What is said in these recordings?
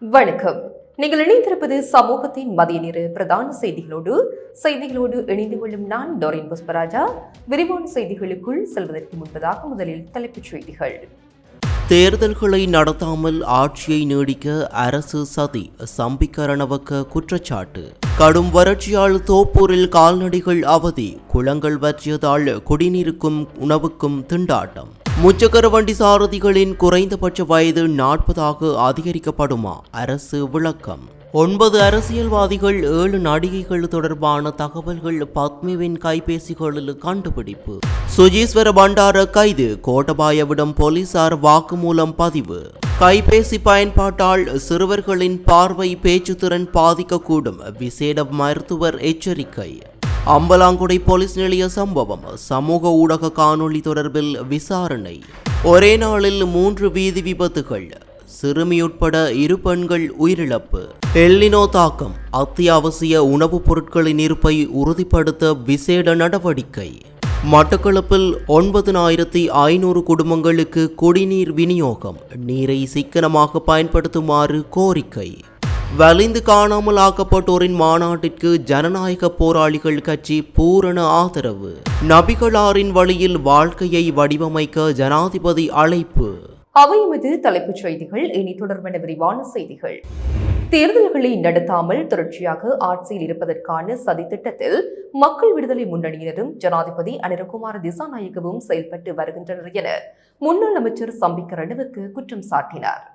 வணக்கம். நீங்கள் இணைந்திருப்பது சமூகத்தின் மதிய நேர பிரதான செய்திகளோடு இணைந்து கொள்ளும் நான் டோரின் புஷ்பராஜா. விரிவான செய்திகளுக்குள் செல்வதற்கு முன்பதாக முதலில் தலைப்புச் செய்திகள். தேர்தல்களை நடத்தாமல் ஆட்சியை நீடிக்க அரசு சதி, சம்பிக்க ரணவக்க குற்றச்சாட்டு. கடும் வறட்சியால் தோப்பூரில் கால்நடைகள் அவதி, குளங்கள் வற்றியதால் குடிநீருக்கும் உணவுக்கும் திண்டாட்டம். முச்சக்கர வண்டி சாரதிகளின் குறைந்தபட்ச வயது 40 அதிகரிக்கப்படுமா? அரசு விளக்கம். 9 அரசியல்வாதிகள் 7 நடிகைகள் தொடர்பான தகவல்கள் பத்மிவின் கைபேசிகளில் கண்டுபிடிப்பு. சுஜீஸ்வர பண்டார கைது, கோட்டபாயவிடம் போலீசார் வாக்குமூலம் பதிவு. கைபேசி பயன்பாட்டால் சிறுவர்களின் பார்வை பேச்சுத்திறன் பாதிக்கக்கூடும், விசேட மருத்துவர் எச்சரிக்கை. அம்பலாங்குடை போலீஸ் நிலைய சம்பவம், சமூக ஊடக காணொளி தொடர்பில் விசாரணை. ஒரே நாளில் 3 வீதி விபத்துகள், சிறுமியுட்பட 2 பெண்கள் உயிரிழப்பு. எல்னினோ தாக்கம், அத்தியாவசிய உணவுப் பொருட்களின் இருப்பை உறுதிப்படுத்த விசேட நடவடிக்கை. மட்டக்களப்பில் 9500 குடும்பங்களுக்கு குடிநீர் விநியோகம், நீரை சிக்கனமாக பயன்படுத்துமாறு கோரிக்கை. வலிந்து காணாமல் ஆக்கப்பட்டோரின் மாநாட்டிற்கு ஜனநாயக போராளிகள் கட்சி பூரண ஆதரவு. நபிகளாரின் வழியில் வாழ்க்கையை வடிவமைக்க ஜனாதிபதி அழைப்பு. அவையமது தலைப்புச் செய்திகள். இனி தொடர்பான விரிவான செய்திகள். தேர்தல்களை நடத்தாமல் தொடர்ச்சியாக ஆட்சியில் இருப்பதற்கான சதி திட்டத்தில் மக்கள் விடுதலை முன்னணியினரும் ஜனாதிபதி அனுரகுமார திசாநாயக்கவும் செயல்பட்டு வருகின்றனர் என முன்னாள் அமைச்சர் சம்பிக்க ரணவக்க குற்றம் சாட்டினார்.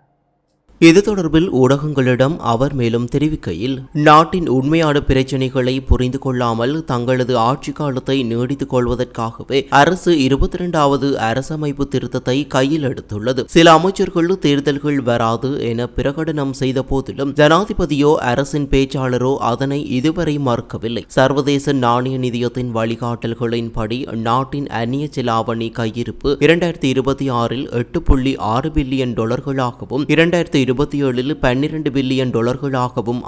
இது தொடர்பில் ஊடகங்களிடம் அவர் மேலும் தெரிவிக்கையில், நாட்டின் உண்மையான பிரச்சினைகளை புரிந்து கொள்ளாமல் தங்களது ஆட்சி காலத்தை நீடித்துக் கொள்வதற்காகவே அரசு 22வது அரசமைப்பு திருத்தத்தை கையில் எடுத்துள்ளது. சில அமைச்சர்கள் தேர்தல்கள் வராது என பிரகடனம் செய்த போதிலும் ஜனாதிபதியோ அரசின் பேச்சாளரோ அதனை இதுவரை மறுக்கவில்லை. சர்வதேச நாணய நிதியத்தின் வழிகாட்டல்களின்படி நாட்டின் அந்நிய செலாவணி கையிருப்பு 2026 $8.6 பில்லியன் டாலர்களாகவும் 2027 $12 பில்லியன்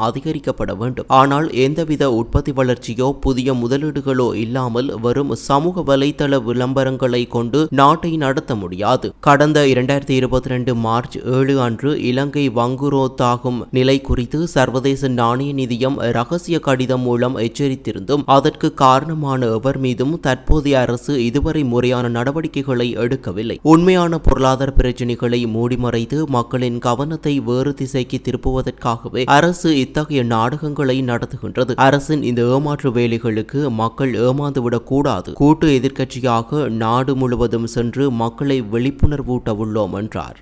அதிகரிக்கப்பட வேண்டும். ஆனால் எந்தவித உற்பத்தி வளர்ச்சியோ புதிய முதலீடுகளோ இல்லாமல் வரும் சமூக வலைதள விளம்பரங்களை கொண்டு நாட்டை நடத்த முடியாது. கடந்த 2022 மார்ச் 7 அன்று இலங்கை வங்குரோத்தாகும் நிலை குறித்து சர்வதேச நாணய நிதியம் ரகசிய கடிதம் மூலம் எச்சரித்திருந்தும் அதற்கு காரணமான எவர் மீதும் தற்போதைய அரசு இதுவரை முறையான நடவடிக்கைகளை எடுக்கவில்லை. உண்மையான பொருளாதார பிரச்சினைகளை மூடிமறைத்து மக்களின் கவனத்தை வேறு திசைக்கு திருப்புவதற்காகவே அரசு இத்தகைய நாடகங்களை நடத்துகின்றது. அரசின் இந்த ஏமாற்று வேலைகளுக்கு மக்கள் ஏமாந்துவிடக் கூடாது. கூட்டு எதிர்க்கட்சியாக நாடு முழுவதும் சென்று மக்களை விழிப்புணர்வூட்ட உள்ளோம் என்றார்.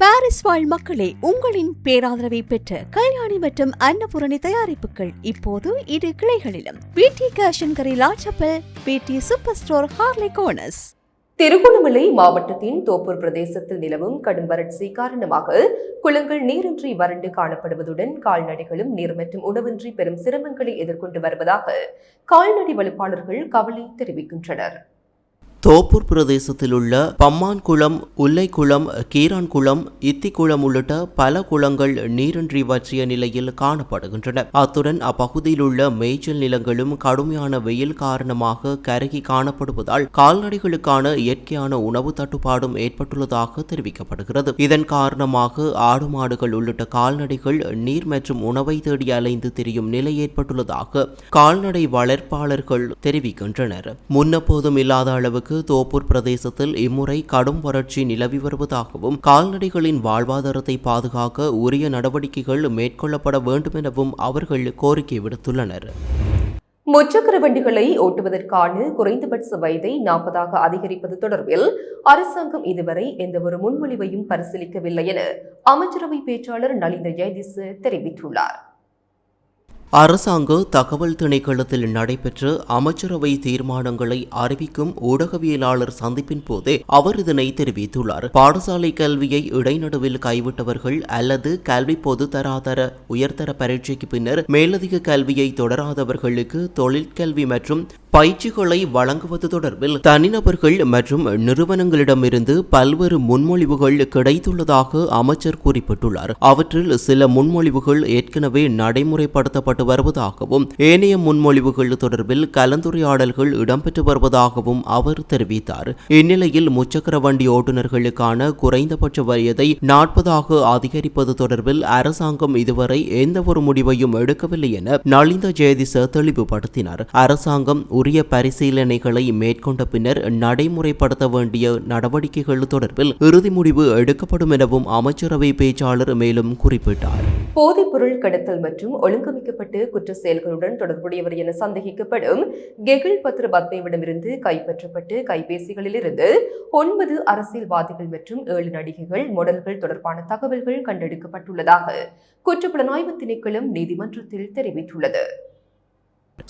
பாரிஸ் வாழ் மக்களே, உங்களின் பேராதரவை பெற்ற கல்யாணி மற்றும் அன்னபூரணி தயாரிப்புகள் இப்போது 2 கிளைகளிலும். பிடி கேஷ் அண்ட் கரி லாச்சப்பல், பிடி super store, Harley cones. Trincomalee மாவட்டத்தின் தோப்பூர் பிரதேசத்தில் நிலவும் கடும் வறட்சி காரணமாக குளங்கள் நீரின்றி வறண்டு காணப்படுவதுடன் கால்நடைகளும் நீர் மற்றும் உணவின்றி பெரும் சிரமங்களை எதிர்கொண்டு வருவதாக கால்நடை வளர்ப்பாளர்கள் கவலை தெரிவிக்கின்றனர். தோப்பூர் பிரதேசத்தில் உள்ள பம்மான்குளம், உல்லைக்குளம், கீரான்குளம், இத்திக்குளம் உள்ளிட்ட பல குளங்கள் நீரின்றி வற்றிய நிலையில் காணப்படுகின்றன. அத்துடன் அப்பகுதியில் உள்ள மேய்ச்சல் நிலங்களும் கடுமையான வெயில் காரணமாக கருகி காணப்படுவதால் கால்நடைகளுக்கான இயற்கையான உணவு தட்டுப்பாடும் ஏற்பட்டுள்ளதாக தெரிவிக்கப்படுகிறது. இதன் காரணமாக ஆடு மாடுகள் உள்ளிட்ட கால்நடைகள் நீர் மற்றும் உணவை தேடி அலைந்து திரியும் நிலை ஏற்பட்டுள்ளதாக கால்நடை வளர்ப்பாளர்கள் தெரிவிக்கின்றனர். முன்னெப்போதும் இல்லாத அளவுக்கு தோப்பூர் பிரதேசத்தில் இம்முறை கடும் வறட்சி நிலவி வருவதாகவும் கால்நடைகளின் வாழ்வாதாரத்தை பாதுகாக்க உரிய நடவடிக்கைகள் மேற்கொள்ளப்பட வேண்டும் எனவும் அவர்கள் கோரிக்கை விடுத்துள்ளனர். முச்சக்கர வண்டிகளை ஓட்டுவதற்கான குறைந்தபட்ச வயதை 40 அதிகரிப்பது தொடர்பில் அரசாங்கம் இதுவரை எந்தவொரு முன்மொழிவையும் பரிசீலிக்கவில்லை என அமைச்சரவை பேச்சாளர் நலிந்த ஜெயதிச தெரிவித்துள்ளார். அரசாங்க தகவல் திணைக்களத்தில் நடைபெற்ற அமைச்சரவை தீர்மானங்களை அறிவிக்கும் ஊடகவியலாளர் சந்திப்பின் போதே அவர் இதனை தெரிவித்துள்ளார். பாடசாலை கல்வியை இடைநடுவில் கைவிட்டவர்கள் அல்லது கல்வி பொது தராதர உயர்தர பரீட்சைக்கு பின்னர் மேலதிக கல்வியை தொடராதவர்களுக்கு தொழிற்கல்வி மற்றும் பயிற்சிகளை வழங்குவது தொடர்பில் தனிநபர்கள் மற்றும் நிறுவனங்களிடமிருந்து பல்வேறு முன்மொழிவுகள் கிடைத்துள்ளதாக அமைச்சர் குறிப்பிட்டுள்ளார். அவற்றில் சில முன்மொழிவுகள் ஏற்கனவே நடைமுறைப்படுத்தப்பட்டு முன்னெடுக்கப்பட்டு வருவதாகவும் ஏனைய முன்மொழிவுகள் தொடர்பில் கலந்துரையாடல்கள் இடம்பெற்று வருவதாகவும் அவர் தெரிவித்தார். இந்நிலையில் முச்சக்கர வண்டி ஓட்டுநர்களுக்கான குறைந்தபட்ச வயதை 40 அதிகரிப்பது தொடர்பில் அரசாங்கம் இதுவரை எந்தவொரு முடிவையும் எடுக்கவில்லை என நலிந்த ஜெயதிச தெளிவுபடுத்தினார். அரசாங்கம் உரிய பரிசீலனைகளை மேற்கொண்ட பின்னர் நடைமுறைப்படுத்த வேண்டிய நடவடிக்கைகள் தொடர்பில் இறுதி முடிவு எடுக்கப்படும் எனவும் அமைச்சரவை பேச்சாளர் மேலும் குறிப்பிட்டார். போதைப்பொருள் கடத்தல் மற்றும் ஒழுங்கமைக்கப்பட்டு குற்ற செயல்களுடன் தொடர்புடையவர் என சந்தேகிக்கப்படும் கெகில் பத்ர பத்மேவிடமிருந்து கைப்பற்றப்பட்டு கைபேசிகளிலிருந்து 9 அரசியல்வாதிகள் மற்றும் 7 நடிகைகள் மாடல்கள் தொடர்பான தகவல்கள் கண்டெடுக்கப்பட்டுள்ளதாக குற்றப்புலனாய்வு திணைக்களம் நீதிமன்றத்தில் தெரிவித்துள்ளது.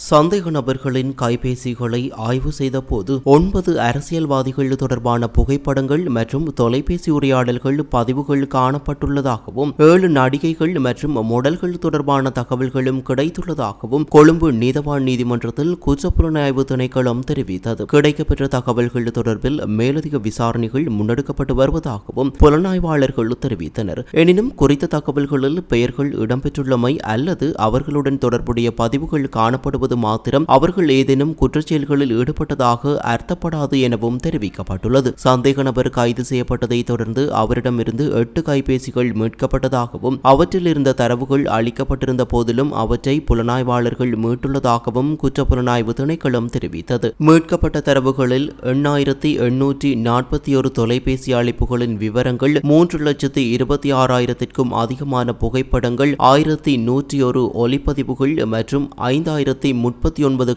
சந்தேக நபர்களின் கைபேசிகளை ஆய்வு செய்த போது 9 அரசியல்வாதிகள் தொடர்பான புகைப்படங்கள் மற்றும் தொலைபேசி உரையாடல்கள் பதிவுகள் காணப்பட்டுள்ளதாகவும் 7 நடிகைகள் மற்றும் மாடல்கள் தொடர்பான தகவல்களும் கிடைத்துள்ளதாகவும் கொழும்பு நீதவான் நீதிமன்றத்தில் குற்றப்புலனாய்வு திணைக்களம் தெரிவித்தது. கிடைக்கப்பெற்ற தகவல்கள் தொடர்பில் மேலதிக விசாரணைகள் முன்னெடுக்கப்பட்டு வருவதாகவும் புலனாய்வாளர்கள் தெரிவித்தனர். எனினும் குறித்த தகவல்களில் பெயர்கள் இடம்பெற்றுள்ளமை அல்லது அவர்களுடன் தொடர்புடைய பதிவுகள் காணப்படும் மாத்திரம் அவர்கள் ஏதேனும் குற்றச்செயல்களில் ஈடுபட்டதாக அர்த்தப்படாது எனவும் தெரிவிக்கப்பட்டுள்ளது. சந்தேக நபர் கைது செய்யப்பட்டதை தொடர்ந்து அவரிடமிருந்து 8 கைபேசிகள் மீட்கப்பட்டதாகவும் அவற்றில் இருந்த தரவுகள் அளிக்கப்பட்டிருந்த போதிலும் அவற்றை புலனாய்வாளர்கள் மீட்டுள்ளதாகவும் குற்றப்புலனாய்வு திணைக்களம் தெரிவித்தது. மீட்கப்பட்ட தரவுகளில் 8841 தொலைபேசி அழைப்புகளின் விவரங்கள், 3,26,000க்கும் அதிகமான புகைப்படங்கள், 1,101 ஒலிப்பதிவுகள் மற்றும் 5,039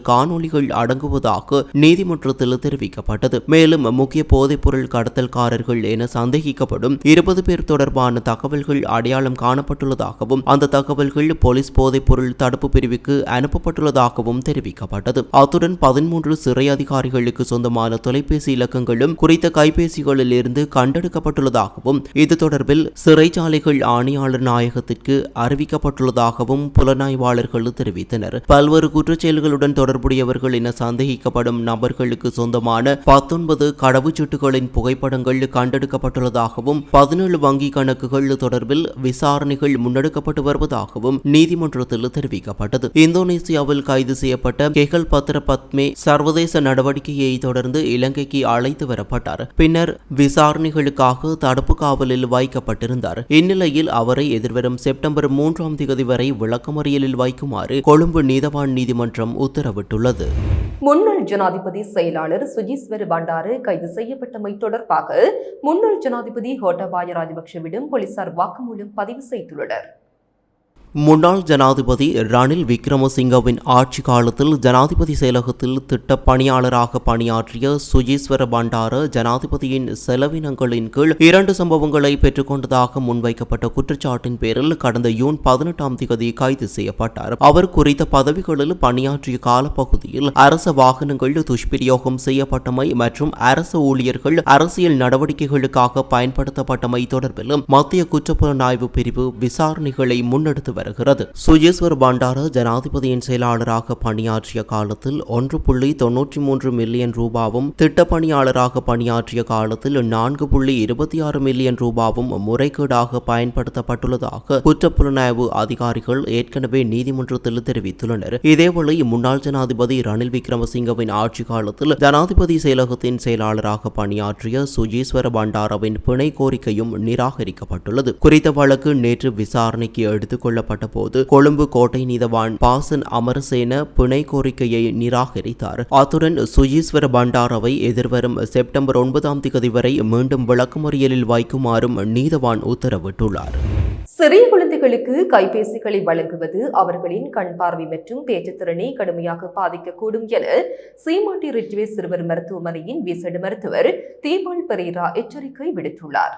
காணொளிகள் அடங்குவதாக நீதிமன்றத்தில் தெரிவிக்கப்பட்டது. மேலும் முக்கிய போதைப்பொருள் கடத்தல்காரர்கள் என சந்தேகிக்கப்படும் 20 பேர் தொடர்பான தகவல்கள் அடையாளம் காணப்பட்டுள்ளதாகவும் அந்த தகவல்கள் போலீஸ் போதைப்பொருள் தடுப்பு பிரிவுக்கு அனுப்பப்பட்டுள்ளதாகவும் தெரிவிக்கப்பட்டது. அத்துடன் 13 சிறை அதிகாரிகளுக்கு சொந்தமான தொலைபேசி இலக்கங்களும் குறித்த கைபேசிகளில் இருந்து கண்டெடுக்கப்பட்டுள்ளதாகவும் இது தொடர்பில் சிறைச்சாலைகள் ஆணையாளர் நாயகத்திற்கு அறிவிக்கப்பட்டுள்ளதாகவும் புலனாய்வாளர்கள் தெரிவித்தனர். பல்வேறு குற்றச்செயல்களுடன் தொடர்புடையவர்கள் என சந்தேகிக்கப்படும் நபர்களுக்கு சொந்தமான 19 கடவுச்சீட்டுகளின் புகைப்படங்கள் கண்டெடுக்கப்பட்டுள்ளதாகவும் 17 வங்கி கணக்குகள் தொடர்பில் விசாரணைகள் முன்னெடுக்கப்பட்டு வருவதாகவும் நீதிமன்றத்தில் தெரிவிக்கப்பட்டது. இந்தோனேசியாவில் கைது செய்யப்பட்ட கெகல் பத்ர பத்மே சர்வதேச நடவடிக்கையை தொடர்ந்து இலங்கைக்கு அழைத்து வரப்பட்டார். பின்னர் விசாரணைகளுக்காக தடுப்பு காவலில் வைக்கப்பட்டிருந்தார். இந்நிலையில் அவரை எதிர்வரும் செப்டம்பர் 3ஆம் தேதி வரை விளக்கமறியலில் வைக்குமாறு கொழும்பு நீதவான் நீதிமன்றம் உத்தரவிட்டுள்ளது. முன்னாள் ஜனாதிபதி செயலாளர் சுஜீஸ்வர் பண்டார கைது செய்யப்பட்டமை தொடர்பாக முன்னாள் ஜனாதிபதி கோட்டாபாய ராஜபக்ஷவிடம் போலீசார் வாக்குமூலம் பதிவு செய்துள்ளனர். முன்னாள் ஜனாதிபதி ரணில் விக்ரமசிங்கவின் ஆட்சி காலத்தில் ஜனாதிபதி செயலகத்தில் திட்ட பணியாளராக பணியாற்றிய சுஜீஸ்வர பண்டார ஜனாதிபதியின் செலவினங்களின் கீழ் 2 சம்பவங்களை பெற்றுக்கொண்டதாக முன்வைக்கப்பட்ட குற்றச்சாட்டின் பேரில் கடந்த ஜூன் 18ஆம் தேதி கைது செய்யப்பட்டார். அவர் குறித்த பதவிகளில் பணியாற்றிய காலப்பகுதியில் அரச வாகனங்கள் துஷ்பிரயோகம் செய்யப்பட்டமை மற்றும் அரச ஊழியர்கள் அரசியல் நடவடிக்கைகளுக்காக பயன்படுத்தப்பட்டமை தொடர்பிலும் மத்திய குற்றப்புலனாய்வு பிரிவு விசாரணைகளை முன்னெடுத்து வருகிறது. சுஜீஸ்வர் பண்டார ஜனாதிபதியின் செயலாளராக பணியாற்றிய காலத்தில் 1.93 மில்லியன் ரூபாவும் திட்டப்பணியாளராக பணியாற்றிய காலத்தில் 4.26 மில்லியன் ரூபாவும் முறைகேடாக பயன்படுத்தப்பட்டுள்ளதாக குற்றப்புலனாய்வு அதிகாரிகள் ஏற்கனவே நீதிமன்றத்தில் தெரிவித்துள்ளனர். இதேவேளை முன்னாள் ஜனாதிபதி ரணில் விக்ரமசிங்கவின் ஆட்சி காலத்தில் ஜனாதிபதி செயலகத்தின் செயலாளராக பணியாற்றிய சுஜீஸ்வர பண்டாரவின் பிணை கோரிக்கையும் நிராகரிக்கப்பட்டுள்ளது. குறித்த வழக்கு நேற்று விசாரணைக்கு எடுத்துக் கொள்ளப்பட்ட போது கொழும்பு கோட்டை நீதவான் பாசன் அமரசேன பிணை கோரிக்கையை நிராகரித்தார். அத்துடன் சுஜீஸ்வர பண்டாரவை எதிர்வரும் செப்டம்பர் 9ஆம் தேதி வரை மீண்டும் விளக்கமறியலில் வைக்குமாறும் நீதவான் உத்தரவிட்டுள்ளார். சிறிய குழந்தைகளுக்கு கைபேசிகளை வழங்குவது அவர்களின் கண் பார்வை மற்றும் பேச்சுத்திறனை கடுமையாக பாதிக்கக்கூடும் என சீமாட்டி ரிட்வே சிறுவர் மருத்துவமனையின் விசேட மருத்துவர் தீபால் பெரேரா எச்சரிக்கை விடுத்துள்ளார்.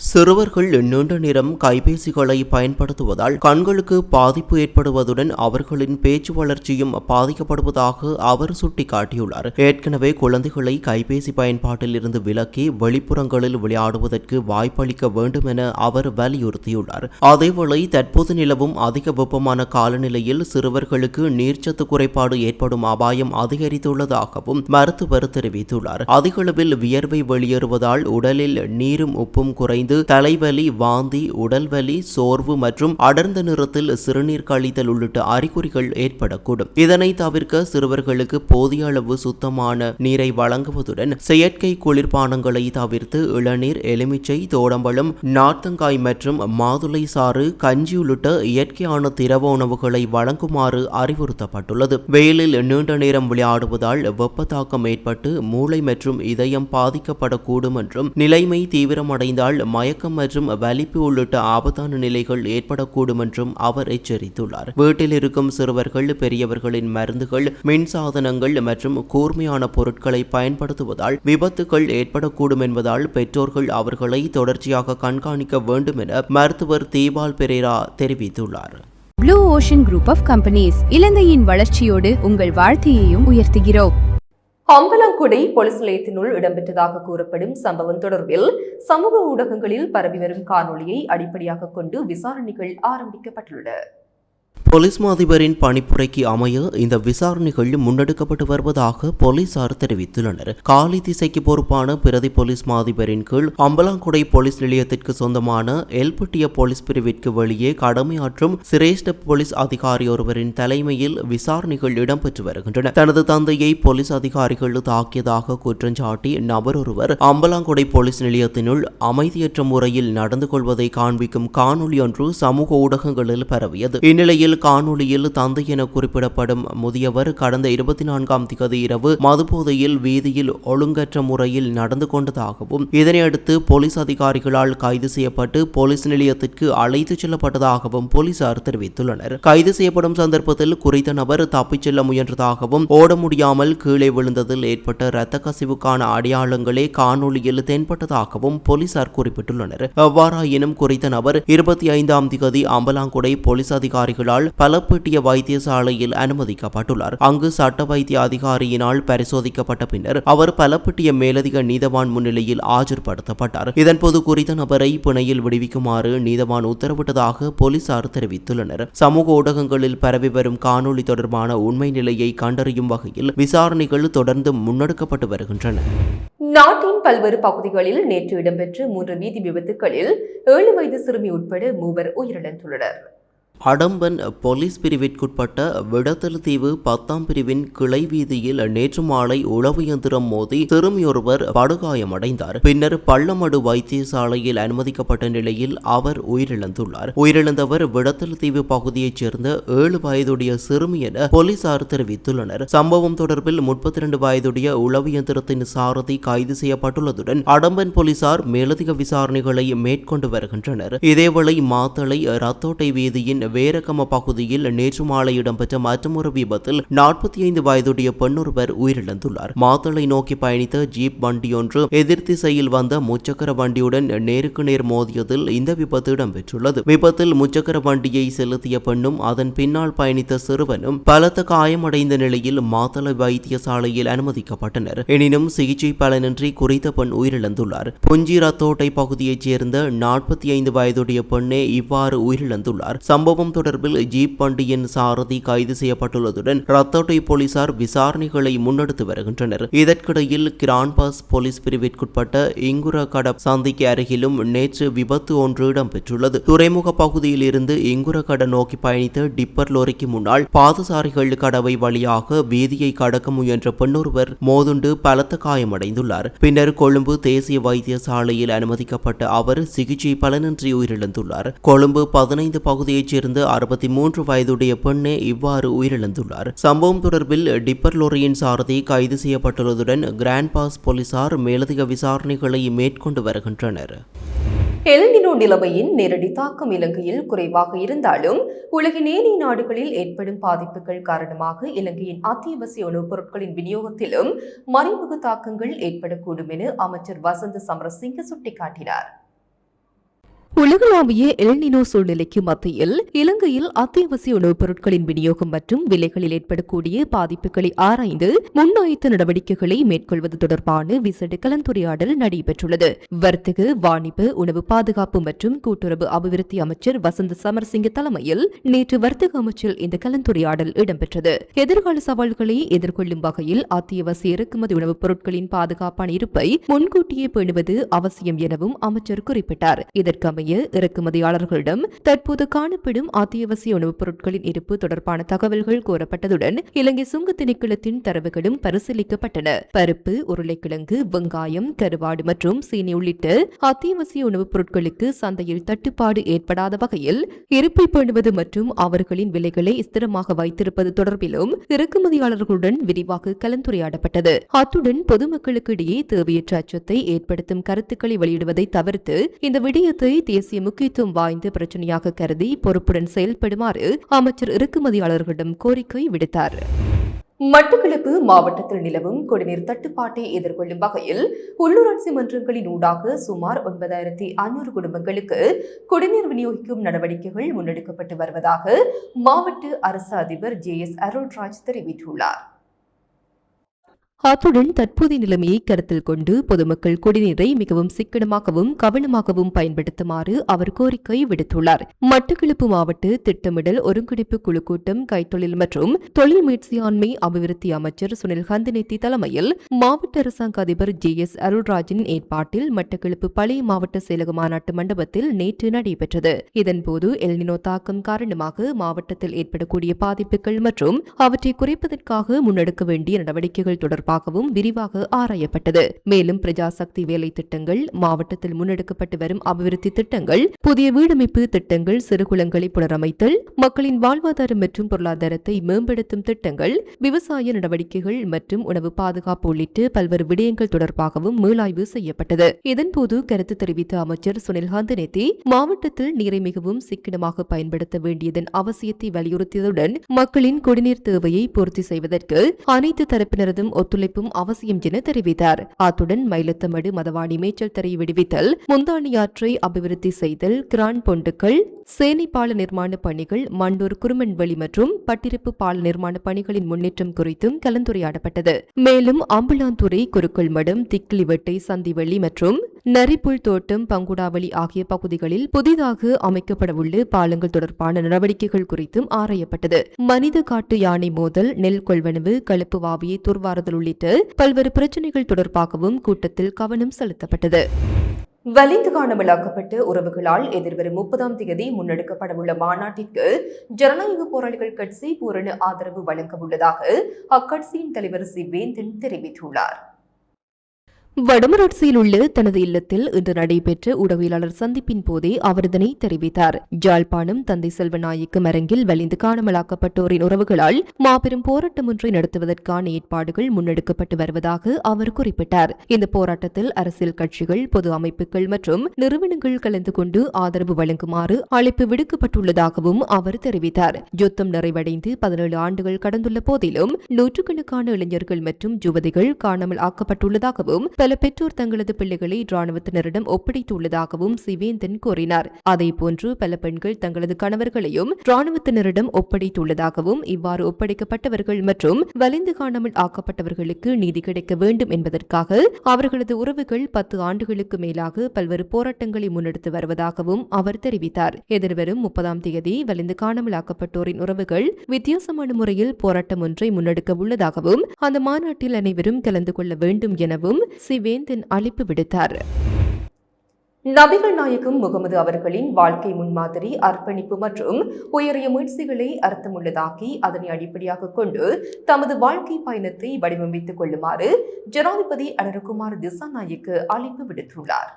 சிறுவர்கள் நீண்ட நேரம் கைபேசிகளை பயன்படுத்துவதால் கண்களுக்கு பாதிப்பு ஏற்படுவதுடன் அவர்களின் பேச்சு வளர்ச்சியும் பாதிக்கப்படுவதாக அவர் சுட்டிக்காட்டியுள்ளார். ஏற்கனவே குழந்தைகளை கைபேசி பயன்பாட்டில் இருந்து விலக்கி வெளிப்புறங்களில் விளையாடுவதற்கு வாய்ப்பளிக்க வேண்டும் என அவர் வலியுறுத்தியுள்ளார். அதேவேளை தற்போது நிலவும் அதிக வெப்பமான காலநிலையில் சிறுவர்களுக்கு நீர்ச்சத்து குறைபாடு ஏற்படும் அபாயம் அதிகரித்துள்ளதாகவும் மருத்துவர் தெரிவித்துள்ளார். அதிகளவில் வியர்வை வெளியேறுவதால் உடலில் நீரும் உப்பும் குறைந்து குறைந்து தலைவலி, வாந்தி, உடல்வலி, சோர்வு மற்றும் அடர்ந்த நிறத்தில் சிறுநீர் கழித்தல் உள்ளிட்ட அறிகுறிகள் ஏற்படக்கூடும். இதனை தவிர்க்க சிறுவர்களுக்கு போதிய அளவு சுத்தமான நீரை வழங்குவதுடன் செயற்கை குளிர்பானங்களை தவிர்த்து இளநீர், எலுமிச்சை, தோடம்பழம், நார்த்தங்காய் மற்றும் மாதுளை சாறு, கஞ்சி உள்ளிட்ட இயற்கையான திரவ உணவுகளை வழங்குமாறு அறிவுறுத்தப்பட்டுள்ளது. வெயிலில் நீண்ட நேரம் விளையாடுவதால் வெப்ப தாக்கம் ஏற்பட்டு மூளை மற்றும் இதயம் பாதிக்கப்படக்கூடும் என்றும் நிலைமை தீவிரமடைந்தால் மயக்கம் மற்றும் வலிப்பு உள்ளிட்ட ஆபத்தான நிலைகள் ஏற்படக்கூடும் என்றும் அவர் எச்சரித்துள்ளார். வீட்டில் இருக்கும் சிறுவர்கள் பெரியவர்களின் மருந்துகள், மின்சாதனங்கள் மற்றும் கூர்மையான பொருட்களை பயன்படுத்துவதால் விபத்துகள் ஏற்படக்கூடும் என்பதால் பெற்றோர்கள் அவர்களை தொடர்ச்சியாக கண்காணிக்க வேண்டும் என மருத்துவர் தீபால் பெரேரா தெரிவித்துள்ளார். Blue ocean group of companies இலங்கையின் வளர்ச்சியோடு உங்கள் வாழ்க்கையையும் உயர்த்துகிறோம். அம்பலாங்குடை போலீஸ் நிலையத்தினுள் இடம்பெற்றதாக கூறப்படும் சம்பவம் தொடர்பில் சமூக ஊடகங்களில் பரவி வரும் காணொலியை அடிப்படையாக கொண்டு விசாரணைகள் ஆரம்பிக்கப்பட்டுள்ளன. போலீஸ் மாதிபரின் பணிப்புரைக்கு அமைய இந்த விசாரணைகள் முன்னெடுக்கப்பட்டு வருவதாக போலீசார் தெரிவித்துள்ளனர். காலி திசைக்கு பொறுப்பான பிரதி போலீஸ் மாதிபரின் கீழ் அம்பலாங்குடை போலீஸ் நிலையத்திற்கு சொந்தமான எல்பட்டிய போலீஸ் பிரிவிற்கு வெளியே கடமையாற்றும் சிரேஷ்ட போலீஸ் அதிகாரி ஒருவரின் தலைமையில் விசாரணைகள் இடம்பெற்று வருகின்றன. தனது தந்தையை போலீஸ் அதிகாரிகள் தாக்கியதாக குற்றஞ்சாட்டி நபர் ஒருவர் அம்பலாங்குடை போலீஸ் நிலையத்தினுள் அமைதியற்ற முறையில் நடந்து கொள்வதை காண்பிக்கும் காணொலி ஒன்று சமூக ஊடகங்களில் பரவியது. இந்நிலையில் காணொலியில் தந்தை என குறிப்பிடப்படும் முதியவர் கடந்த 24ஆம் திகதி இரவு மதுபோதையில் வீதியில் ஒழுங்கற்ற முறையில் நடந்து கொண்டதாகவும் இதனையடுத்து போலீஸ் அதிகாரிகளால் கைது செய்யப்பட்டு போலீஸ் நிலையத்திற்கு அழைத்துச் செல்லப்பட்டதாகவும் போலீசார் தெரிவித்துள்ளனர். கைது செய்யப்படும் சந்தர்ப்பத்தில் குறித்த நபர் தப்பிச் செல்ல முயன்றதாகவும் ஓட முடியாமல் கீழே விழுந்ததில் ஏற்பட்ட இரத்த கசிவுக்கான அடையாளங்களே காணொலியில் தென்பட்டதாகவும் போலீசார் குறிப்பிட்டுள்ளனர். எவ்வாறாயினும் குறித்த நபர் 25ஆம் திகதி அம்பலாங்குடை போலீஸ் அதிகாரிகளால் பலப்பட்டிய வைத்தியசாலையில் அனுமதிக்கப்பட்டுள்ளார். அங்கு சட்ட வைத்திய அதிகாரியினால் பரிசோதிக்கப்பட்ட பின்னர் அவர் பலப்பட்டிய மேலதிக நீதவான் முன்னிலையில் ஆஜர்படுத்தப்பட்டார். இதன்போது குறித்த நபரை பிணையில் விடுவிக்குமாறு நீதவான் உத்தரவிட்டதாக போலீசார் தெரிவித்துள்ளனர். சமூக ஊடகங்களில் பரவி வரும் காணொலி தொடர்பான உண்மை நிலையை கண்டறியும் வகையில் விசாரணைகள் தொடர்ந்து முன்னெடுக்கப்பட்டு வருகின்றன. நாட்டின் பல்வேறு பகுதிகளில் நேற்று இடம்பெற்ற 3 வீதி விபத்துகளில் 7 வயது சிறுமி உட்பட 3 உயிரிழந்துள்ளனர். அடம்பன் போலீஸ் பிரிவிற்குட்பட்ட விடத்தல் தீவு 10ஆம் பிரிவின் கிளை வீதியில் நேற்று மாலை உளவு இயந்திரம் மோதி சிறுமியொருவர் படுகாயமடைந்தார். பின்னர் பள்ளமடு வைத்தியசாலையில் அனுமதிக்கப்பட்ட நிலையில் அவர் உயிரிழந்துள்ளார். உயிரிழந்தவர் விடத்தல் தீவு பகுதியைச் சேர்ந்த 7 வயதுடைய சிறுமி என போலீசார் தெரிவித்துள்ளனர். சம்பவம் தொடர்பில் 32 வயதுடைய உளவு இயந்திரத்தின் சாரதி கைது செய்யப்பட்டுள்ளதுடன் அடம்பன் போலீசார் மேலதிக விசாரணைகளை மேற்கொண்டு வருகின்றனர். இதேவேளை மாத்தளை ரத்தோட்டை வீதியின் வேரகம பகுதியில் நேற்று மாலை இடம்பெற்ற மற்றொரு விபத்தில் 45 வயதுடைய பெண்ணொருவர் உயிரிழந்துள்ளார். மாத்தளை நோக்கி பயணித்த ஜீப் வண்டியொன்று எதிர் திசையில் வந்த முச்சக்கர வண்டியுடன் நேருக்கு நேர் மோதியதில் இந்த விபத்து இடம்பெற்றுள்ளது. விபத்தில் முச்சக்கர வண்டியை செலுத்திய பெண்ணும் அதன் பின்னால் பயணித்த சிறுவனும் பலத்த காயமடைந்த நிலையில் மாத்தளை வைத்தியசாலையில் அனுமதிக்கப்பட்டனர். எனினும் சிகிச்சை பலனின்றி குறித்த பெண் உயிரிழந்துள்ளார். புஞ்சி ரத்தோட்டை பகுதியைச் சேர்ந்த 45 வயதுடைய பெண்ணே இவ்வாறு உயிரிழந்துள்ளார். சம்பவம் தொடர்பில் ஜீப் வண்டியின் சாரதி கைது செய்யப்பட்டுள்ளதுடன் ரத்தோட்டை போலீசார் விசாரணைகளை முன்னெடுத்து வருகின்றனர். இதற்கிடையில் கிரான்பாஸ் போலீஸ் பிரிவிற்குட்பட்ட இங்குரகட சந்திக்கு அருகிலும் நேற்று விபத்து ஒன்று இடம்பெற்றுள்ளது. துறைமுக பகுதியில் இருந்து இங்குரகட நோக்கி பயணித்த டிப்பர் லோரிக்கு முன்னால் பாதசாரிகள் கடவை வழியாக வீதியை கடக்க முயன்ற பெண்ணொருவர் மோதுண்டு பலத்த காயமடைந்துள்ளார். பின்னர் கொழும்பு தேசிய வைத்தியசாலையில் அனுமதிக்கப்பட்ட அவர் சிகிச்சை பலனின்றி உயிரிழந்துள்ளார். கொழும்பு 15 பகுதியைச் சேர்ந்த 63 வயதுடைய பெண்ணே இவ்வாறு உயிரிழந்துள்ளார். சம்பவம் தொடர்பில் டிப்பர் லோரியின் சாரதி கைது செய்யப்பட்டுள்ளதுடன் கிராண்ட் பாஸ் போலீசார் மேலதிக விசாரணைகளை மேற்கொண்டு வருகின்றனர். எல்னினோ நிலைமையின் நேரடி தாக்கம் இலங்கையில் குறைவாக இருந்தாலும் உலகின் ஏனைய நாடுகளில் ஏற்படும் பாதிப்புகள் காரணமாக இலங்கையின் அத்தியாவசிய உணவுப் பொருட்களின் விநியோகத்திலும் மறைமுக தாக்கங்கள் ஏற்படக்கூடும் என அமைச்சர் வசந்த சமரசிங்க சுட்டிக்காட்டினார். உலகளாவிய எல்னினோ சூழ்நிலைக்கு மத்தியில் இலங்கையில் அத்தியாவசிய உணவுப் பொருட்களின் விநியோகம் மற்றும் விலைகளில் ஏற்படக்கூடிய பாதிப்புகளை ஆராய்ந்து முன்னாயத்த நடவடிக்கைகளை மேற்கொள்வது தொடர்பான விசேட கலந்துரையாடல் நடைபெற்றுள்ளது. வர்த்தக, வாணிப, உணவு பாதுகாப்பு மற்றும் கூட்டுறவு அபிவிருத்தி அமைச்சர் வசந்த சமரசிங்க தலைமையில் நேற்று வர்த்தக அமைச்சில் இந்த கலந்துரையாடல் இடம்பெற்றது. எதிர்கால சவால்களை எதிர்கொள்ளும் வகையில் அத்தியாவசிய இறக்குமதி உணவுப் பொருட்களின் பாதுகாப்பான இருப்பை முன்கூட்டியே பேணுவது அவசியம் எனவும் அமைச்சர் குறிப்பிட்டார். இதற்கமைய இறக்குமதியாளர்களிடம் தற்போது காணப்படும் அத்தியாவசிய உணவுப் பொருட்களின் இருப்பு தொடர்பான தகவல்கள் கோரப்பட்டதுடன் இலங்கை சுங்க திணைக்களத்தின் தரவுகளும் பரிசீலிக்கப்பட்டன. பருப்பு, உருளைக்கிழங்கு, வெங்காயம், கருவாடு மற்றும் சீனி உள்ளிட்ட அத்தியாவசிய உணவுப் பொருட்களுக்கு சந்தையில் தட்டுப்பாடு ஏற்படாத வகையில் இருப்பை பேணுவது மற்றும் அவர்களின் விலைகளை ஸ்திரமாக வைத்திருப்பது தொடர்பிலும் இறக்குமதியாளர்களுடன் விரிவாக கலந்துரையாடப்பட்டது. அத்துடன் பொதுமக்களுக்கு இடையே தேவையற்ற அச்சத்தை ஏற்படுத்தும் கருத்துக்களை வெளியிடுவதை தவிர்த்து இந்த விடயத்தை தேசிய முக்கியத்துவம் வாய்ந்த பிரச்சனையாக கருதி பொறுப்புடன் செயல்படுமாறு அமைச்சர் இறக்குமதியாளர்களிடம் கோரிக்கை விடுத்தார். மட்டக்களப்பு மாவட்டத்தில் நிலவும் குடிநீர் தட்டுப்பாட்டை எதிர்கொள்ளும் வகையில் உள்ளூராட்சி மன்றங்களின் ஊடாக சுமார் 9500 குடும்பங்களுக்கு குடிநீர் விநியோகிக்கும் நடவடிக்கைகள் முன்னெடுக்கப்பட்டு வருவதாக மாவட்ட அரசு அதிபர் JS அருள்ராஜ் தெரிவித்துள்ளார். அத்துடன் தற்போதைய நிலைமையை கருத்தில் கொண்டு பொதுமக்கள் குடிநீரை மிகவும் சிக்கனமாகவும் கவனமாகவும் பயன்படுத்துமாறு அவர் கோரிக்கை விடுத்துள்ளார். மட்டக்களப்பு மாவட்ட திட்டமிடல் ஒருங்கிணைப்பு குழு கூட்டம் கைத்தொழில் மற்றும் தொழில் மேற்சியாண்மை அபிவிருத்தி அமைச்சர் சுனில் ஹந்தினேத்தி தலைமையில் மாவட்ட அரசாங்க அதிபர் JS அருள்ராஜின் ஏற்பாட்டில் மட்டக்களப்பு பழைய மாவட்ட செயலக மாநாட்டு மண்டபத்தில் நேற்று நடைபெற்றது. இதன்போது எல்னினோ தாக்கம் காரணமாக மாவட்டத்தில் ஏற்படக்கூடிய பாதிப்புகள் மற்றும் அவற்றை குறைப்பதற்காக முன்னெடுக்க வேண்டிய நடவடிக்கைகள் தொடர்பாக விரிவாக ஆராயப்பட்டது. மேலும் பிரஜாசக்தி வேலை திட்டங்கள், மாவட்டத்தில் முன்னெடுக்கப்பட்டு வரும் அபிவிருத்தி திட்டங்கள், புதிய வீடமைப்பு திட்டங்கள், சிறுகுளங்களை புனரமைத்தல், மக்களின் வாழ்வாதாரம் மற்றும் பொருளாதாரத்தை மேம்படுத்தும் திட்டங்கள், விவசாய நடவடிக்கைகள் மற்றும் உணவு பாதுகாப்பு உள்ளிட்ட பல்வேறு விடயங்கள் தொடர்பாகவும் மீளாய்வு செய்யப்பட்டது. இதன்போது கருத்து தெரிவித்த அமைச்சர் சுனில் ஹந்தினேத்தி மாவட்டத்தில் நீரை மிகவும் சிக்கனமாக பயன்படுத்த வேண்டியதன் அவசியத்தை வலியுறுத்தியதுடன் மக்களின் குடிநீர் தேவையை பூர்த்தி செய்வதற்கு அனைத்து தரப்பினரதும் ஒத்துழைப்பும் அவசியம் என தெரிவித்தார். அத்துடன் மயிலத்தமடு மதவாணி மேய்ச்சல் தரை விடுவித்தல், முந்தாணி ஆற்றை அபிவிருத்தி செய்தல், கிரான் பொண்டுகள், சேனை பால நிர்மாண பணிகள், மண்டூர் குருமன்வெளி மற்றும் பட்டிருப்பு பால நிர்மாண பணிகளின் முன்னேற்றம் குறித்தும் கலந்துரையாடப்பட்டது. மேலும் அம்புலாந்துறை, குருக்கள்மடம், திக்லிவெட்டை, சந்திவெளி மற்றும் நரிப்புல் தோட்டம், பங்குடாவளி ஆகிய பகுதிகளில் புதிதாக அமைக்கப்படவுள்ள பாலங்கள் தொடர்பான நடவடிக்கைகள் குறித்தும் ஆராயப்பட்டது. மனித காட்டு யானை மோதல், நெல் கொள்வனவு, களுப்பு வாவியை தூர்வாறுதல் உள்ளிட்ட பல்வேறு பிரச்சினைகள் தொடர்பாகவும் கூட்டத்தில் கவனம் செலுத்தப்பட்டது. வலிந்து காணாமலாக்கப்பட்ட உறவுகளால் எதிர்வரும் 30ஆம் தேதி முன்னெடுக்கப்படவுள்ள மாநாட்டிற்கு ஜனநாயக போராளிகள் கட்சி பூரண ஆதரவு வழங்க உள்ளதாக அக்கட்சியின் தலைவர் சிவேந்தன் தெரிவித்துள்ளார். வடமராட்சியில் உள்ள தனது இல்லத்தில் இன்று நடைபெற்ற ஊடகவியலாளர் சந்திப்பின் போதே அவர் இதனை தெரிவித்தார். ஜாழ்ப்பாணம் தந்தை செல்வநாயக்கம் அரங்கில் வலிந்து காணாமலாக்கப்பட்டோரின் உறவுகளால் மாபெரும் போராட்டம் ஒன்றை நடத்துவதற்கான ஏற்பாடுகள் முன்னெடுக்கப்பட்டு வருவதாக அவர் குறிப்பிட்டார். இந்த போராட்டத்தில் அரசியல் கட்சிகள், பொது அமைப்புகள் மற்றும் நிறுவனங்கள் கலந்து கொண்டு ஆதரவு வழங்குமாறு அழைப்பு விடுக்கப்பட்டுள்ளதாகவும் அவர் தெரிவித்தார். யுத்தம் நிறைவடைந்து 17 ஆண்டுகள் கடந்துள்ள போதிலும் நூற்றுக்கணக்கான இளைஞர்கள் மற்றும் யுவதிகள் காணாமல் ஆக்கப்பட்டுள்ளதாகவும் பல பெற்றோர் தங்களது பிள்ளைகளை ராணுவத்தினரிடம் ஒப்படைத்துள்ளதாகவும் சிவேந்தன் கூறினார். அதேபோன்று பல பெண்கள் தங்களது கணவர்களையும் ராணுவத்தினரிடம் ஒப்படைத்துள்ளதாகவும், இவ்வாறு ஒப்படைக்கப்பட்டவர்கள் மற்றும் வலிந்து காணாமல் ஆக்கப்பட்டவர்களுக்கு நீதி கிடைக்க வேண்டும் என்பதற்காக அவர்களது உறவுகள் 10 ஆண்டுகளுக்கு மேலாக பல்வேறு போராட்டங்களை முன்னெடுத்து வருவதாகவும் அவர் தெரிவித்தார். எதிர்வரும் 30ஆம் தேதி வலிந்து காணாமல் ஆக்கப்பட்டோரின் உறவுகள் வித்தியாசமான முறையில் போராட்டம் ஒன்றை முன்னெடுக்க உள்ளதாகவும் அந்த மாநாட்டில் அனைவரும் கலந்து கொள்ள வேண்டும் எனவும் சிவேந்தன் அழைப்பு விடுத்தார். நபிகள் நாயகம் முகமது அவர்களின் வாழ்க்கை முன்மாதிரி, அர்ப்பணிப்பு மற்றும் உயரிய முயற்சிகளை அர்த்தமுள்ளதாக்கி அதனை அடிப்படையாக கொண்டு தமது வாழ்க்கை பயணத்தை வடிவமைத்துக் கொள்ளுமாறு ஜனாதிபதி அனுரகுமார் திசாநாயக்க அழைப்பு விடுத்துள்ளார்.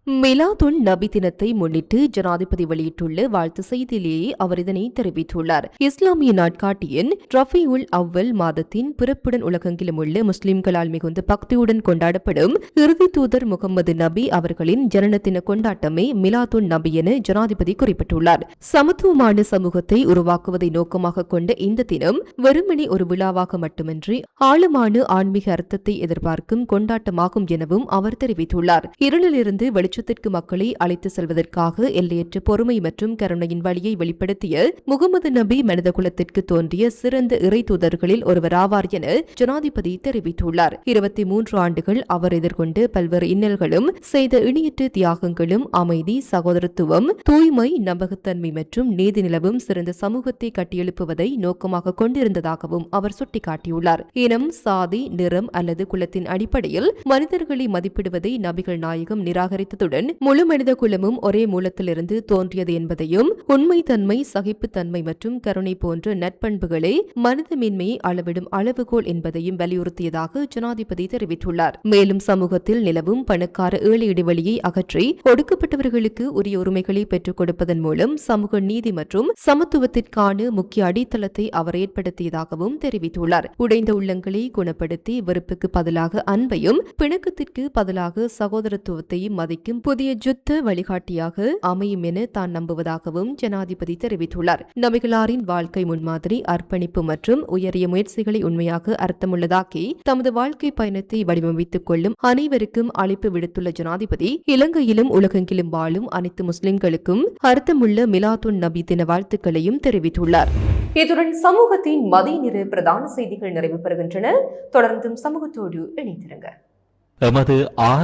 மிலாதுன் நபி தினத்தை முன்னிட்டு ஜனாதிபதி வெளியிட்டுள்ள வாழ்த்து செய்தியிலேயே அவர் இதனை தெரிவித்துள்ளார். இஸ்லாமிய நாட்காட்டியின் ரஃபீஉல் அவ்வல் மாதத்தின் பிறப்புடன் உலகெங்கிலும் உள்ள முஸ்லிம்களால் மிகுந்த பக்தியுடன் கொண்டாடப்படும் இறுதி தூதர் முகமது நபி அவர்களின் ஜனன தின கொண்டாட்டமே மிலாதுன் நபி என ஜனாதிபதி குறிப்பிட்டுள்ளார். சமத்துவமான சமூகத்தை உருவாக்குவதை நோக்கமாக கொண்ட இந்த தினம் வெறுமனே ஒரு விழாவாக மட்டுமின்றி ஆழமான ஆன்மீக அர்த்தத்தை எதிர்பார்க்கும் கொண்டாட்டமாகும் எனவும் அவர் தெரிவித்துள்ளார். இருளிலிருந்து வெளிச்சம் வெளிச்சத்திற்கு மக்களை அழைத்து செல்வதற்காக எல்லையற்ற பொறுமை மற்றும் கருணையின் வழியை வெளிப்படுத்திய முகமது நபி மனிதகுலத்திற்கு தோன்றிய சிறந்த இறை தூதர்களில் ஒருவராவார் என ஜனாதிபதி தெரிவித்துள்ளார். 23 ஆண்டுகள் அவர் எதிர்கொண்டு பல்வேறு இன்னல்களும் செய்த இணையற்ற தியாகங்களும் அமைதி, சகோதரத்துவம், தூய்மை, நம்பகத்தன்மை மற்றும் நீதி நிலவும் சிறந்த சமூகத்தை கட்டியெழுப்புவதை நோக்கமாக கொண்டிருந்ததாகவும் அவர் சுட்டிக்காட்டியுள்ளார். இனம், சாதி, நிறம் அல்லது குலத்தின் அடிப்படையில் மனிதர்களை மதிப்பிடுவதை நபிகள் நாயகம் நிராகரித்ததுடன் முழு மனித குலமும் ஒரே மூலத்திலிருந்து தோன்றியது என்பதையும் உண்மைத்தன்மை, சகிப்புத்தன்மை மற்றும் கருணை போன்ற நற்பண்புகளே மனித மேன்மையை அளவிடும் அளவுகோல் என்பதையும் வலியுறுத்தியதாக ஜனாதிபதி தெரிவித்துள்ளார். மேலும் சமூகத்தில் நிலவும் பணக்கார ஏழை இடைவெளியை அகற்றி ஒடுக்கப்பட்டவர்களுக்கு உரிய உரிமைகளை பெற்றுக் கொடுப்பதன் மூலம் சமூக நீதி மற்றும் சமத்துவத்திற்கான முக்கிய அடித்தளத்தை அவர் ஏற்படுத்தியதாகவும் தெரிவித்துள்ளார். உடைந்த உள்ளங்களை குணப்படுத்தி வெறுப்புக்கு பதிலாக அன்பையும், பிணக்கத்திற்கு பதிலாக சகோதரத்துவத்தையும் மதிக்கும் புதிய யுத்த வழிகாட்டியாக அமையும் என தான் நம்புவதாகவும் ஜனாதிபதி தெரிவித்துள்ளார். நபிகளாரின் வாழ்க்கை முன்மாதிரி, அர்ப்பணிப்பு மற்றும் உயரிய முயற்சிகளை உண்மையாக அர்த்தமுள்ளதாக்கி தமது வாழ்க்கை பயணத்தை வடிவமைத்துக் கொள்ளும் அனைவருக்கும் அழைப்பு விடுத்துள்ள ஜனாதிபதி இலங்கையிலும் உலகெங்கிலும் வாழும் அனைத்து முஸ்லிம்களுக்கும் அர்த்தமுள்ள மிலாதுன் நபி தின வாழ்த்துக்களையும் தெரிவித்துள்ளார். இத்துடன் சமூகத்தின் மதிய நிற பிரதான செய்திகள் நிறைவு பெறுகின்றன. தொடர்ந்தும் சமூகத்தோடு இணைந்திருங்க. எமது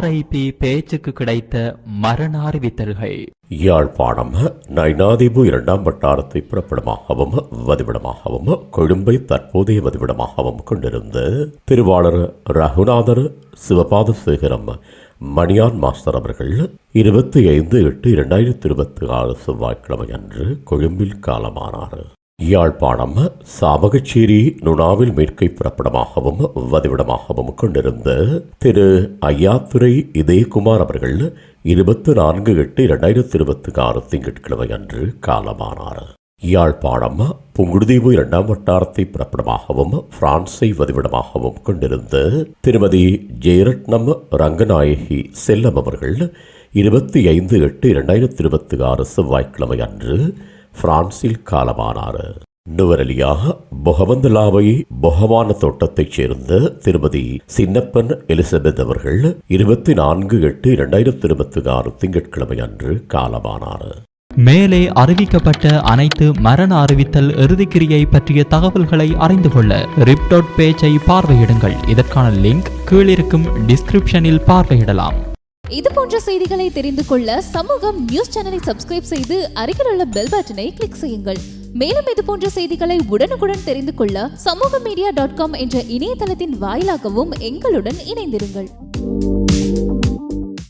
RIP பேச்சுக்கு கிடைத்த மரண அறிவித்தல்கள். யாழ்ப்பாணம் நைனாதீபு 2ஆம் வட்டாரத்தை புறப்படமாகவும் வதிவிடமாகவும் கொழும்பை தற்போதைய வதிவிடமாகவும் கொண்டிருந்த திருவாளர் ரகுநாதர் சிவபாதசேகரம் மணியான் மாஸ்டர் அவர்கள் 25/8/2026 செவ்வாய்க்கிழமை அன்று கொழும்பில் காலமானார். யாழ்ப்பாணம் சாவகச்சேரி நுணாவில் மேற்கை புறப்படமாகவும் வதிவிடமாகவும் கொண்டிருந்த திரு ஐயாத்துரை இதயகுமார் அவர்கள் 24/8/2026 திங்கட்கிழமை அன்று காலமானார். யாழ்ப்பாணம் புங்குடுதீவு 2ஆம் வட்டாரத்தை புறப்படமாகவும் பிரான்சை வதிவிடமாகவும் கொண்டிருந்த திருமதி ஜெயரட்னம் ரங்கநாயகி செல்லம் அவர்கள் 25/8/2026 செவ்வாய்க்கிழமை அன்று பிரான்சில் காலமானார். நுவரெலியாக பொகவந்தலாவை பொகவான தோட்டத்தைச் சேர்ந்த திருமதி சின்னப்பன் எலிசபெத் அவர்கள் 24/8/2026 திங்கட்கிழமை அன்று காலமானார். மேலே அறிவிக்கப்பட்ட அனைத்து மரண அறிவித்தல் இறுதிக்கிரியை பற்றிய தகவல்களை அறிந்து கொள்ள ரிப் பேஜை பார்வையிடுங்கள். இதற்கான லிங்க் கீழிருக்கும் டிஸ்கிரிப்ஷனில் பார்வையிடலாம். இது போன்ற செய்திகளை தெரிந்து கொள்ள சமூகம் நியூஸ் சேனலை சப்ஸ்கிரைப் செய்து அருகில் உள்ள பெல் பட்டனை கிளிக் செய்யுங்கள். மேலும் இது போன்ற செய்திகளை உடனுக்குடன் தெரிந்து கொள்ள சமூகமீடியா.com என்ற இணையதளத்தின் வாயிலாகவும் எங்களுடன் இணைந்திருங்கள்.